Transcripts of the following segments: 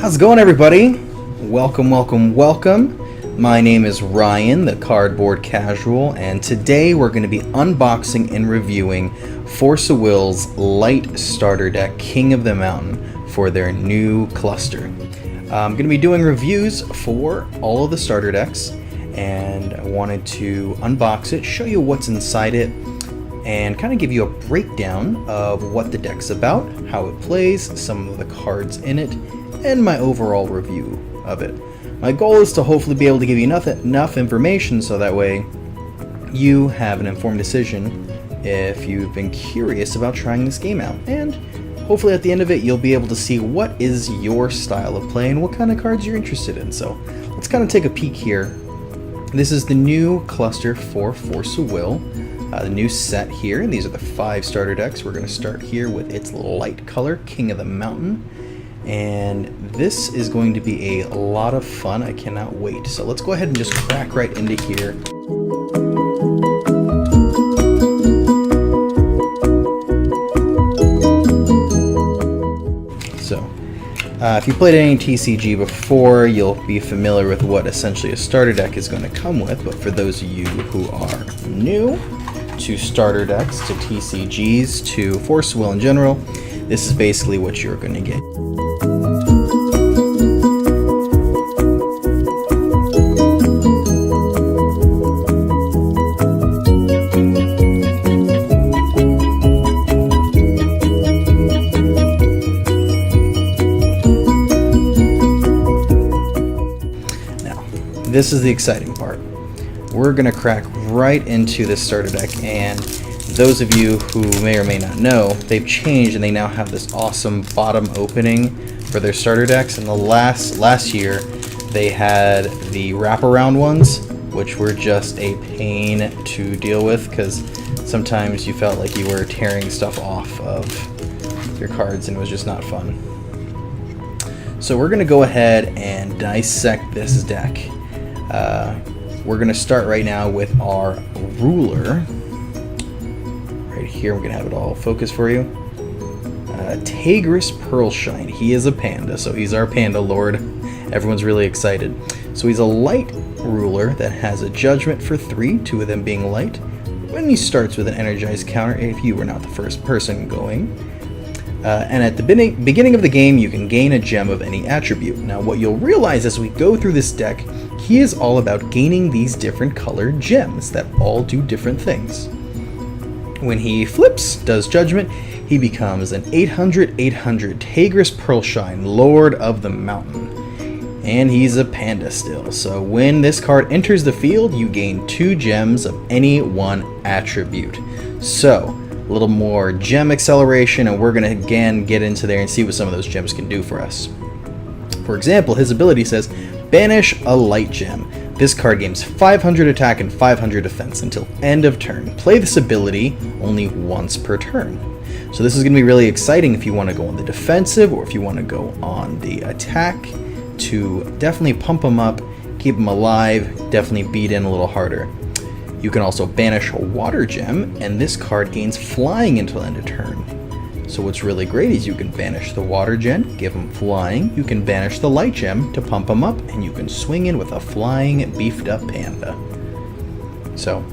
How's it going, everybody? Welcome, welcome, welcome. My name is Ryan, the Cardboard Casual, and today we're going to be unboxing and reviewing Force of Will's Light Starter Deck King of the Mountain for their new cluster. I'm going to be doing reviews for all of the starter decks, and I wanted to unbox it, show you what's inside it, and kind of give you a breakdown of what the deck's about, how it plays, some of the cards in it, and my overall review of it. My goal is to hopefully be able to give you enough information so that way you have an informed decision if you've been curious about trying this game out. And hopefully at the end of it you'll be able to see what is your style of play and what kind of cards you're interested in. So let's kind of take a peek here. This is the new cluster for Force of Will, the new set here, and these are the 5 starter decks. We're going to start here with its light color, King of the Mountain. And this is going to be a lot of fun. I cannot wait. So let's go ahead and just crack right into here. So, if you played any TCG before, you'll be familiar with what essentially a starter deck is going to come with. But for those of you who are new to starter decks, to TCGs, to Force of Will in general, this is basically what you're going to get. This is the exciting part. We're going to crack right into this starter deck, and those of you who may or may not know, they've changed and they now have this awesome bottom opening for their starter decks. And the last year they had the wraparound ones, which were just a pain to deal with because sometimes you felt like you were tearing stuff off of your cards and it was just not fun. So we're going to go ahead and dissect this deck. We're going to start right now with our ruler. Right here, we're going to have it all focused for you. Tigris Pearlshine. He is a panda, so he's our panda lord. Everyone's really excited. So he's a light ruler that has a judgment for 3, 2 of them being light. When he starts with an energized counter, if you were not the first person going. And at the beginning of the game, you can gain a gem of any attribute. Now, what you'll realize as we go through this deck, he is all about gaining these different colored gems that all do different things. When he flips, does judgment, he becomes an 800/800 Tigris Pearlshine, Lord of the Mountain. And he's a panda still. So when this card enters the field, you gain 2 gems of any one attribute. So a little more gem acceleration, and we're going to again get into there and see what some of those gems can do for us. For example, his ability says, banish a light gem. This card gains 500 attack and 500 defense until end of turn. Play this ability only once per turn. So this is going to be really exciting if you want to go on the defensive or if you want to go on the attack to definitely pump them up, keep them alive, definitely beat in a little harder. You can also banish a water gem, and this card gains flying until end of turn. So what's really great is you can banish the water gem, give them flying, you can banish the light gem to pump them up, and you can swing in with a flying beefed up panda. So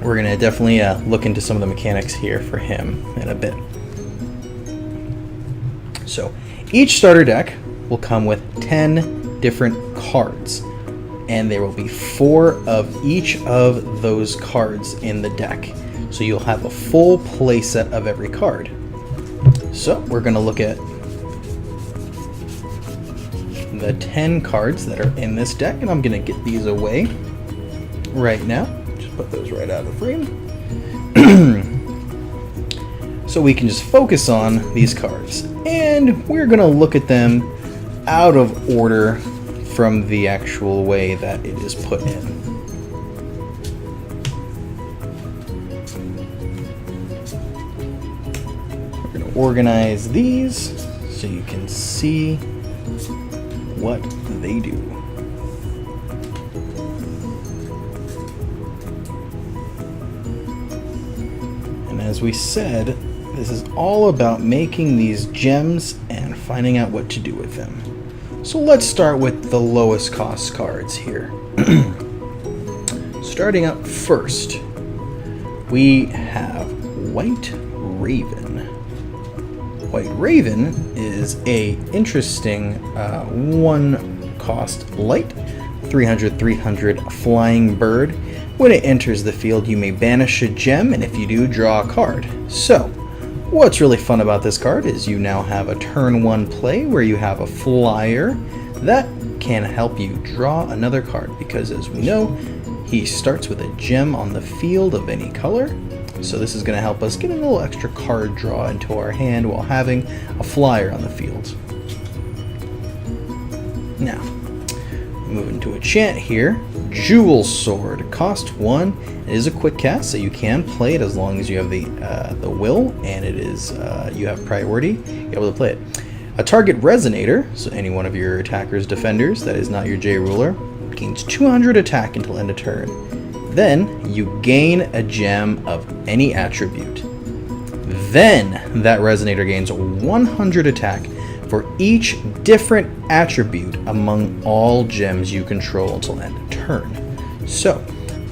we're going to definitely look into some of the mechanics here for him in a bit. So each starter deck will come with 10 different cards, and there will be 4 of each of those cards in the deck. So you'll have a full play set of every card. So we're going to look at the 10 cards that are in this deck, and I'm going to get these away right now. Just put those right out of the frame. So we can just focus on these cards. And we're going to look at them out of order from the actual way that it is put in. Organize these so you can see what they do. And as we said, this is all about making these gems and finding out what to do with them. So let's start with the lowest cost cards here. Starting up first, we have White Raven. White Raven is a interesting one cost light, 300/300 flying bird. When it enters the field, you may banish a gem, and if you do, draw a card. So, what's really fun about this card is you now have a turn 1 play where you have a flyer that can help you draw another card, because as we know, he starts with a gem on the field of any color. So this is going to help us get a little extra card draw into our hand while having a flyer on the field. Now, moving to a chant here. Jewel Sword, cost 1. It is a quick cast, so you can play it as long as you have the will, and it is you have priority. You're able to play it. A target resonator, so any one of your attackers, defenders, that is not your J ruler, gains 200 attack until end of turn. Then you gain a gem of any attribute. Then that resonator gains 100 attack for each different attribute among all gems you control until end of turn. So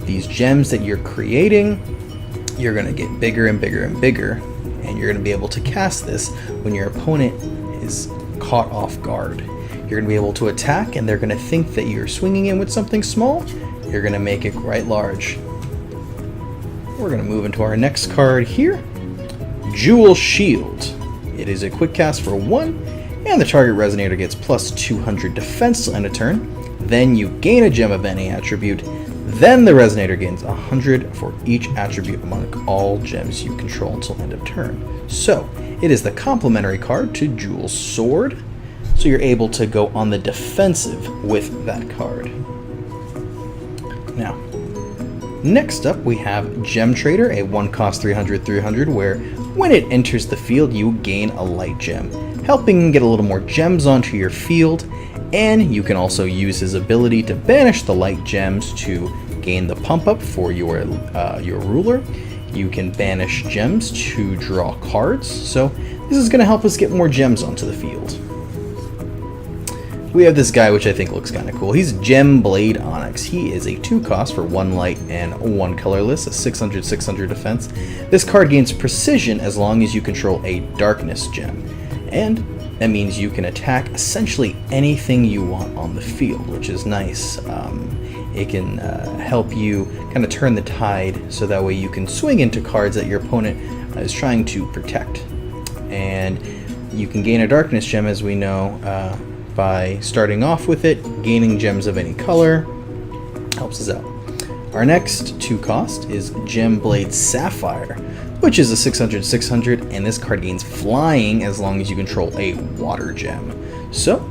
these gems that you're creating, you're going to get bigger and bigger and bigger, and you're going to be able to cast this when your opponent is caught off guard. You're going to be able to attack, and they're going to think that you're swinging in with something small. You're going to make it quite large. We're going to move into our next card here. Jewel Shield. It is a quick cast for 1, and the target resonator gets plus 200 defense till end of turn. Then you gain a gem of any attribute. Then the resonator gains 100 for each attribute among all gems you control until end of turn. So, it is the complementary card to Jewel Sword. So you're able to go on the defensive with that card. Now, next up we have Gem Trader, a 1 cost 300/300, where when it enters the field you gain a light gem, helping get a little more gems onto your field, and you can also use his ability to banish the light gems to gain the pump up for your ruler. You can banish gems to draw cards, so this is going to help us get more gems onto the field. We have this guy, which I think looks kind of cool. He's Gem Blade Onyx. He is a 2 cost for 1 light and 1 colorless, a 600/600 defense. This card gains precision as long as you control a darkness gem, and that means you can attack essentially anything you want on the field, which is nice. It can help you kind of turn the tide, so that way you can swing into cards that your opponent is trying to protect. And you can gain a darkness gem, as we know, by starting off with it, gaining gems of any color. Helps us out. Our next 2 cost is Gem Blade Sapphire, which is a 600/600, and this card gains flying as long as you control a water gem. So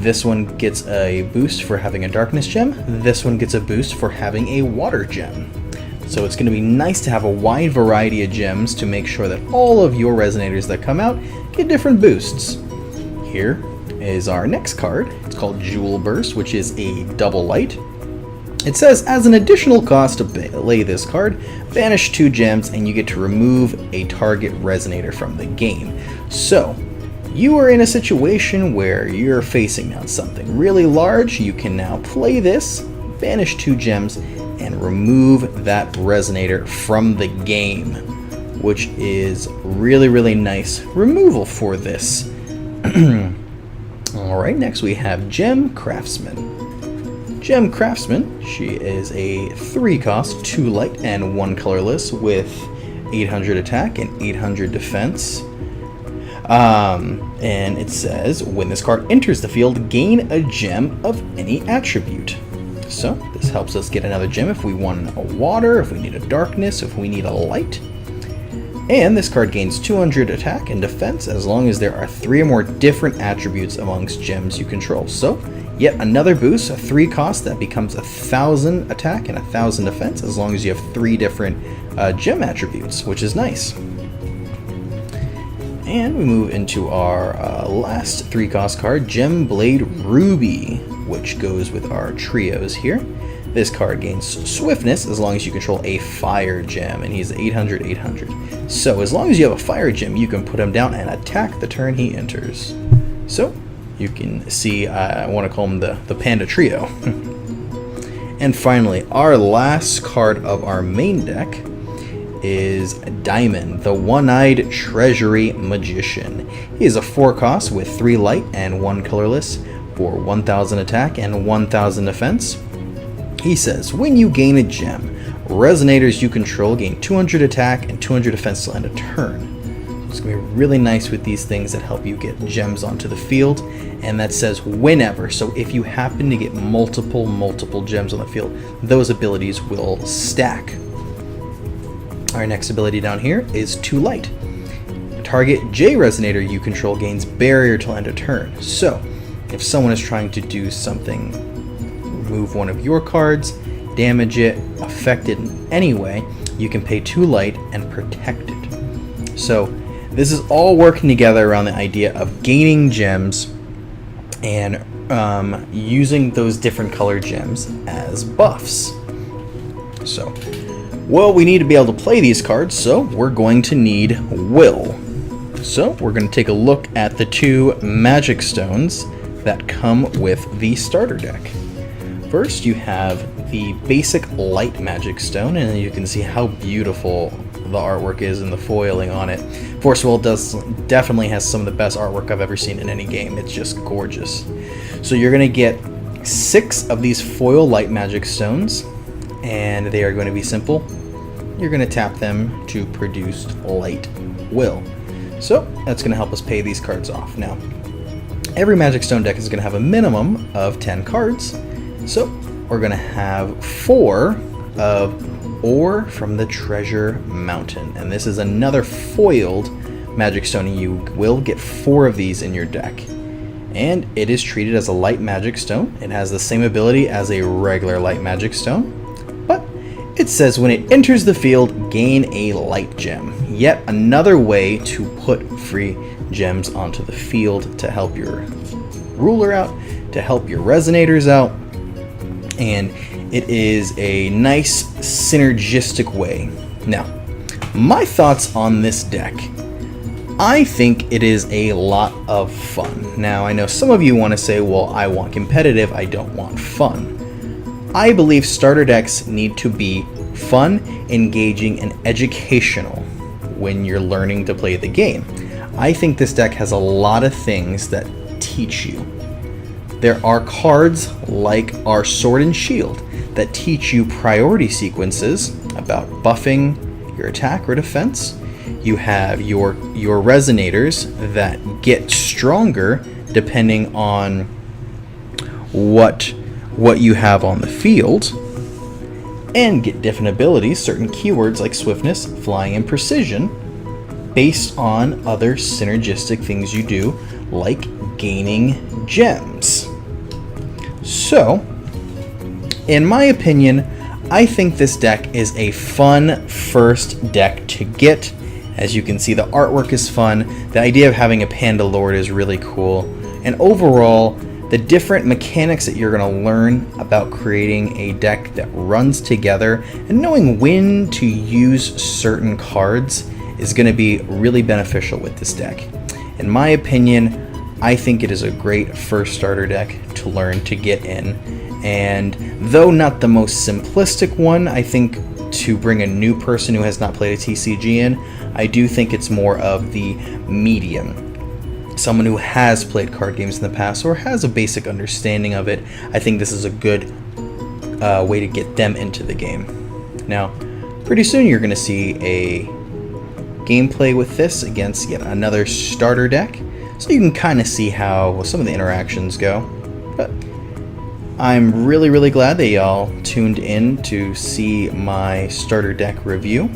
this one gets a boost for having a darkness gem, this one gets a boost for having a water gem. So it's going to be nice to have a wide variety of gems to make sure that all of your resonators that come out get different boosts. Here is our next card. It's called Jewel Burst, which is a double light. It says, as an additional cost to play this card, banish 2 gems and you get to remove a target resonator from the game. So, you are in a situation where you're facing down something really large. You can now play this, banish 2 gems, and remove that resonator from the game, which is really, really nice removal for this. Alright, next we have Gem Craftsman. Gem Craftsman, she is a 3 cost, 2 light, and 1 colorless with 800 attack and 800 defense. And it says, when this card enters the field, gain a gem of any attribute. So, this helps us get another gem if we want a water, if we need a darkness, if we need a light. And this card gains 200 attack and defense as long as there are 3 or more different attributes amongst gems you control. So, yet another boost, a 3 cost that becomes 1,000 attack and 1,000 defense as long as you have 3 different gem attributes, which is nice. And we move into our last 3 cost card, Gem Blade Ruby, which goes with our trios here. This card gains swiftness as long as you control a fire gem, and he's 800/800. So as long as you have a fire gem, you can put him down and attack the turn he enters. So You can see I want to call them the Panda Trio. And finally, our last card of our main deck is Diamond, the One-Eyed Treasury Magician. He is a 4-cost with 3 light and 1 colorless for 1000 attack and 1000 defense. He says, when you gain a gem, resonators you control gain 200 attack and 200 defense to end a turn. It's going to be really nice with these things that help you get gems onto the field, and that says whenever. So if you happen to get multiple gems on the field, those abilities will stack. Our next ability down here is 2 light. Target J resonator you control gains barrier till end of turn. So if someone is trying to do something, remove one of your cards, damage it, affect it in any way, you can pay 2 light and protect it. So this is all working together around the idea of gaining gems and using those different colored gems as buffs. So, well, we need to be able to play these cards, so we're going to need will. So we're going to take a look at the 2 magic stones that come with the starter deck. First, you have the basic light magic stone, and you can see how beautiful the artwork is and the foiling on it. Force Will definitely has some of the best artwork I've ever seen in any game. It's just gorgeous. So you're going to get 6 of these foil light magic stones, and they are going to be simple. You're going to tap them to produce light will. So that's going to help us pay these cards off. Now, every magic stone deck is going to have a minimum of 10 cards. So we're going to have 4 of Ore from the Treasure Mountain, and this is another foiled magic stone, and you will get 4 of these in your deck. And it is treated as a light magic stone. It has the same ability as a regular light magic stone, but it says when it enters the field, gain a light gem. Yet another way to put free gems onto the field to help your ruler out, to help your resonators out, and it is a nice synergistic way. Now, my thoughts on this deck. I think it is a lot of fun. Now, I know some of you want to say, well, I want competitive, I don't want fun. I believe starter decks need to be fun, engaging, and educational when you're learning to play the game. I think this deck has a lot of things that teach you. There are cards like our Sword and Shield that teach you priority sequences about buffing your attack or defense. You have your resonators that get stronger depending on what you have on the field, and get different abilities, certain keywords like swiftness, flying, and precision, based on other synergistic things you do, like gaining gems. So, in my opinion, I think this deck is a fun first deck to get. As you can see, the artwork is fun. The idea of having a Panda Lord is really cool. And overall, the different mechanics that you're going to learn about creating a deck that runs together and knowing when to use certain cards is going to be really beneficial with this deck. In my opinion, I think it is a great first starter deck to learn to get in. And though not the most simplistic one, I think to bring a new person who has not played a TCG in, I do think it's more of the medium. Someone who has played card games in the past or has a basic understanding of it, I think this is a good way to get them into the game. Now, pretty soon you're going to see a gameplay with this against yet another starter deck, so you can kind of see how some of the interactions go. But I'm really glad that y'all tuned in to see my starter deck review.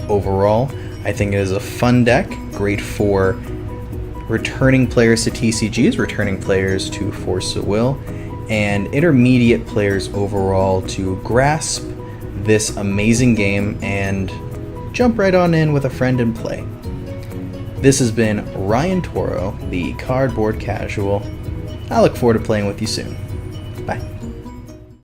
Overall, I think it is a fun deck, great for returning players to TCGs, returning players to Force of Will, and intermediate players overall to grasp this amazing game and jump right on in with a friend and play. This has been Ryan Toro, the Cardboard Casual. I look forward to playing with you soon.